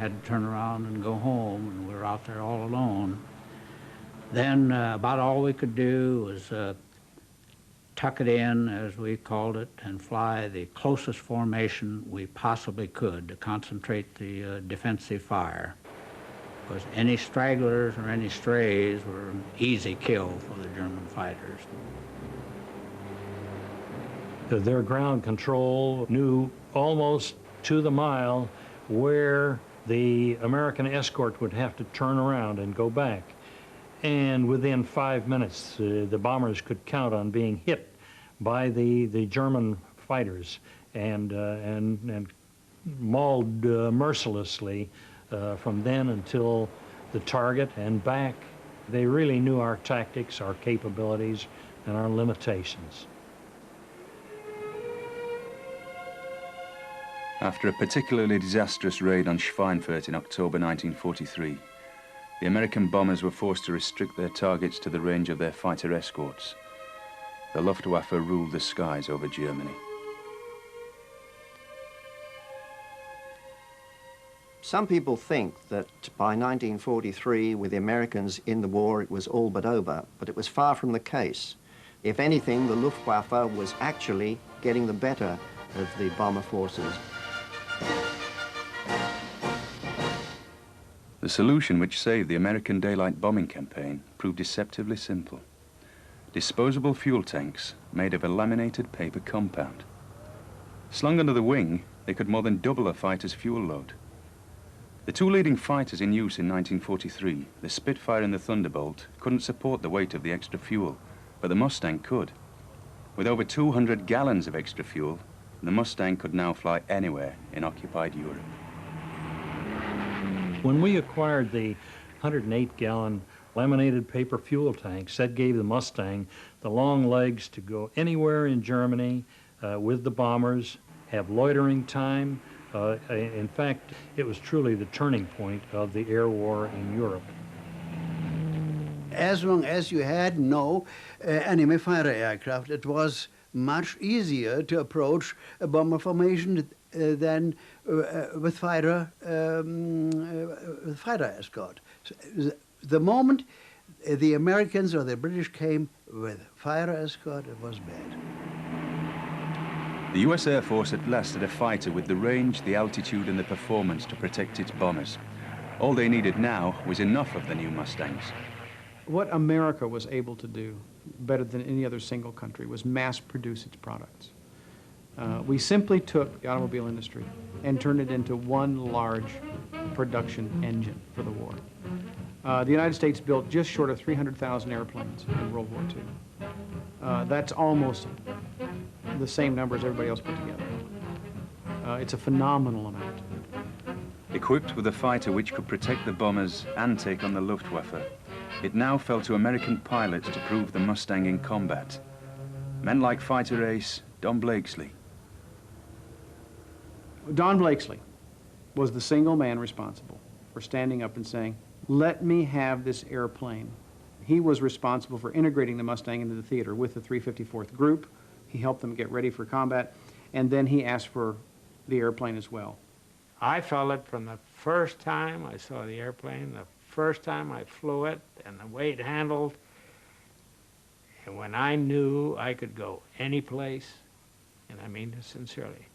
had to turn around and go home, and we were out there all alone. Then about all we could do was tuck it in, as we called it, and fly the closest formation we possibly could to concentrate the defensive fire. Because any stragglers or any strays were an easy kill for the German fighters. Their ground control knew almost to the mile where the American escort would have to turn around and go back. And within 5 minutes, the bombers could count on being hit by the German fighters and mauled mercilessly from then until the target and back. They really knew our tactics, our capabilities, and our limitations. After a particularly disastrous raid on Shewfelt in October 1943, the American bombers were forced to restrict their targets to the range of their fighter escorts. The Luftwaffe ruled the skies over Germany. Some people think that by 1943, with the Americans in the war, it was all but over, but it was far from the case. If anything, the Luftwaffe was actually getting the better of the bomber forces. The solution which saved the American daylight bombing campaign proved deceptively simple. Disposable fuel tanks made of a laminated paper compound. Slung under the wing, they could more than double a fighter's fuel load. The two leading fighters in use in 1943, the Spitfire and the Thunderbolt, couldn't support the weight of the extra fuel, but the Mustang could. With over 200 gallons of extra fuel, the Mustang could now fly anywhere in occupied Europe. When we acquired the 108-gallon laminated paper fuel tanks, that gave the Mustang the long legs to go anywhere in Germany with the bombers, have loitering time. In fact, it was truly the turning point of the air war in Europe. As long as you had no enemy fighter aircraft, it was much easier to approach a bomber formation than with fighter escort. So the moment the Americans or the British came with fighter escort, it was bad. The US Air Force at last had a fighter with the range, the altitude and the performance to protect its bombers. All they needed now was enough of the new Mustangs. What America was able to do better than any other single country was mass produce its products. We simply took the automobile industry and turned it into one large production engine for the war. The United States built just short of 300,000 airplanes in World War II. That's almost the same number as everybody else put together. It's a phenomenal amount. Equipped with a fighter which could protect the bombers and take on the Luftwaffe, it now fell to American pilots to prove the Mustang in combat. Men like fighter ace Don Blakeslee. Don Blakeslee was the single man responsible for standing up and saying, "Let me have this airplane." He was responsible for integrating the Mustang into the theater with the 354th Group. He helped them get ready for combat, and then he asked for the airplane as well. I felt it from the first time I saw the airplane, the first time I flew it, and the way it handled. And when I knew I could go any place, and I mean this sincerely,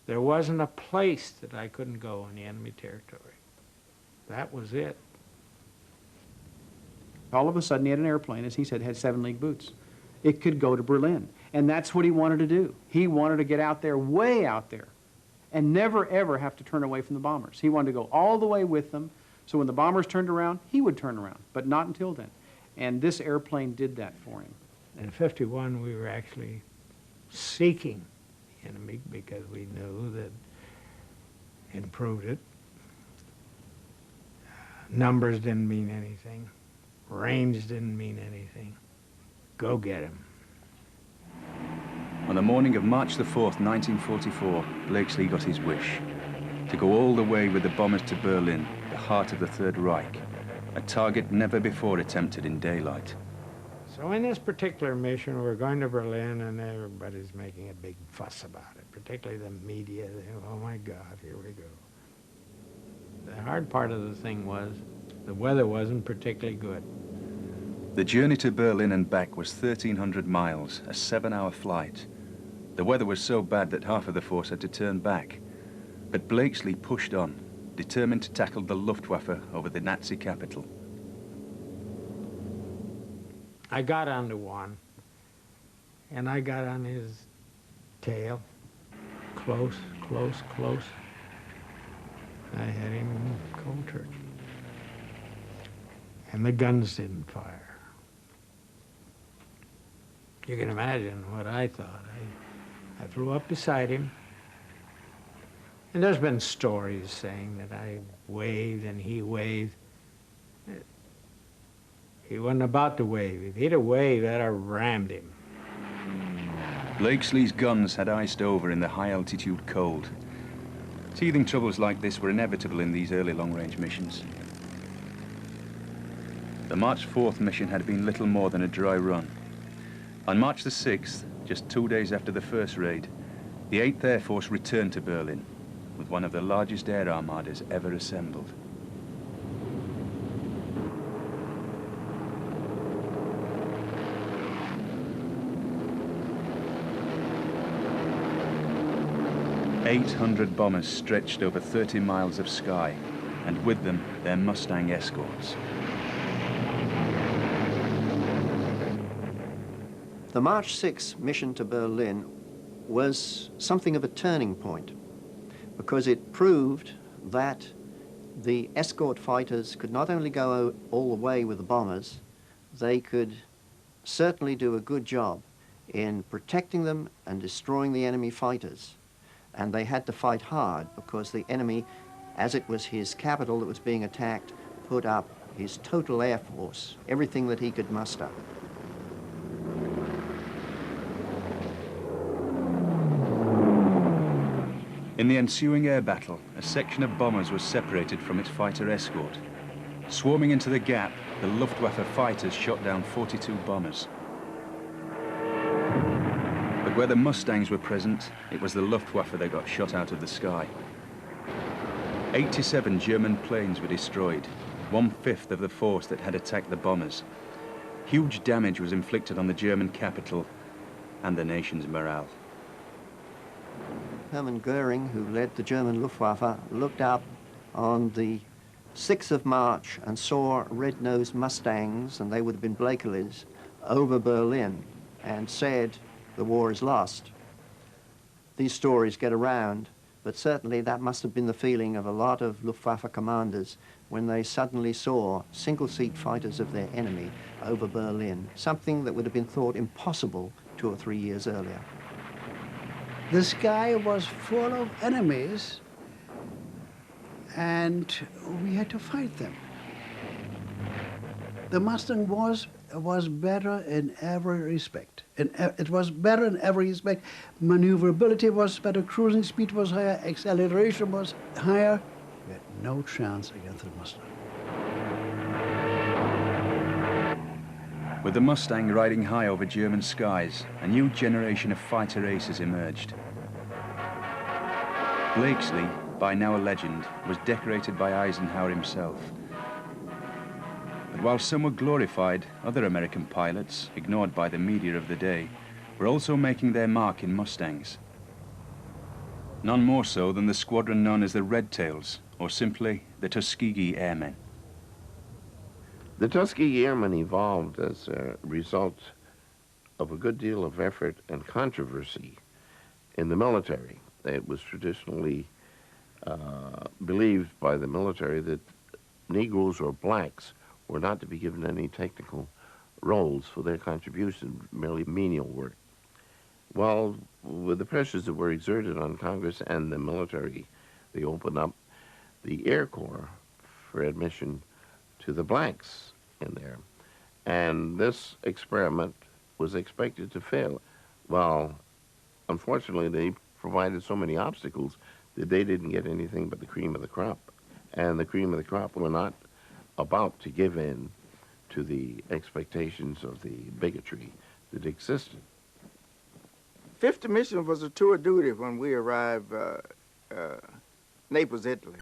there wasn't a place that I couldn't go in the enemy territory. That was it. All of a sudden, he had an airplane, as he said, had 7-league boots. It could go to Berlin, and that's what he wanted to do. He wanted to get out there, way out there, and never, ever have to turn away from the bombers. He wanted to go all the way with them, so when the bombers turned around, he would turn around, but not until then. And this airplane did that for him. In 51, we were actually seeking the enemy because we knew that it proved it. Numbers didn't mean anything. Range didn't mean anything. Go get him. On the morning of March the 4th, 1944, Blakeslee got his wish. To go all the way with the bombers to Berlin, the heart of the Third Reich, a target never before attempted in daylight. So in this particular mission, we're going to Berlin, and everybody's making a big fuss about it, particularly the media. They, oh my God, here we go. The hard part of the thing was the weather wasn't particularly good. The journey to Berlin and back was 1,300 miles, a 7-hour flight. The weather was so bad that half of the force had to turn back. But Blakeslee pushed on, determined to tackle the Luftwaffe over the Nazi capital. I got onto one, and I got on his tail, close, close, close. I had him cold turkey. And the guns didn't fire. You can imagine what I thought. I flew up beside him, and there's been stories saying that I waved and he waved. He wasn't about to wave. If he'd have waved, I'd have rammed him. Blakeslee's guns had iced over in the high-altitude cold. Teething troubles like this were inevitable in these early long-range missions. The March 4th mission had been little more than a dry run. On March the 6th, just 2 days after the first raid, the 8th Air Force returned to Berlin with one of the largest air armadas ever assembled. "800 bombers stretched over 30 miles of sky, and with them their Mustang escorts. The March 6 mission to Berlin was something of a turning point because it proved that the escort fighters could not only go all the way with the bombers, they could certainly do a good job in protecting them and destroying the enemy fighters. And they had to fight hard because the enemy, as it was his capital that was being attacked, put up his total air force, everything that he could muster. In the ensuing air battle, a section of bombers was separated from its fighter escort. Swarming into the gap, the Luftwaffe fighters shot down 42 bombers. But where the Mustangs were present, it was the Luftwaffe that got shot out of the sky. 87 German planes were destroyed, 1/5 of the force that had attacked the bombers. Huge damage was inflicted on the German capital and the nation's morale. Hermann Goering, who led the German Luftwaffe, looked up on the 6th of March and saw red-nosed Mustangs, and they would have been Blakeleys, over Berlin, and said, the war is lost. These stories get around, but certainly that must have been the feeling of a lot of Luftwaffe commanders when they suddenly saw single-seat fighters of their enemy over Berlin, something that would have been thought impossible 2 or 3 years earlier. The sky was full of enemies, and we had to fight them. The Mustang was better in every respect. It was better in every respect. Maneuverability was better, cruising speed was higher, acceleration was higher. We had no chance against the Mustang. With the Mustang riding high over German skies, a new generation of fighter aces emerged. Blakeslee, by now a legend, was decorated by Eisenhower himself. But while some were glorified, other American pilots, ignored by the media of the day, were also making their mark in Mustangs. None more so than the squadron known as the Red Tails, or simply the Tuskegee Airmen. The Tuskegee Airmen evolved as a result of a good deal of effort and controversy in the military. It was traditionally believed by the military that Negroes or blacks were not to be given any technical roles for their contribution, merely menial work. Well, with the pressures that were exerted on Congress and the military, they opened up the Air Corps for admission to the blacks in there. And this experiment was expected to fail. Well, unfortunately, they provided so many obstacles that they didn't get anything but the cream of the crop. And the cream of the crop were not about to give in to the expectations of the bigotry that existed. 50th mission was a tour of duty when we arrived Naples, Italy.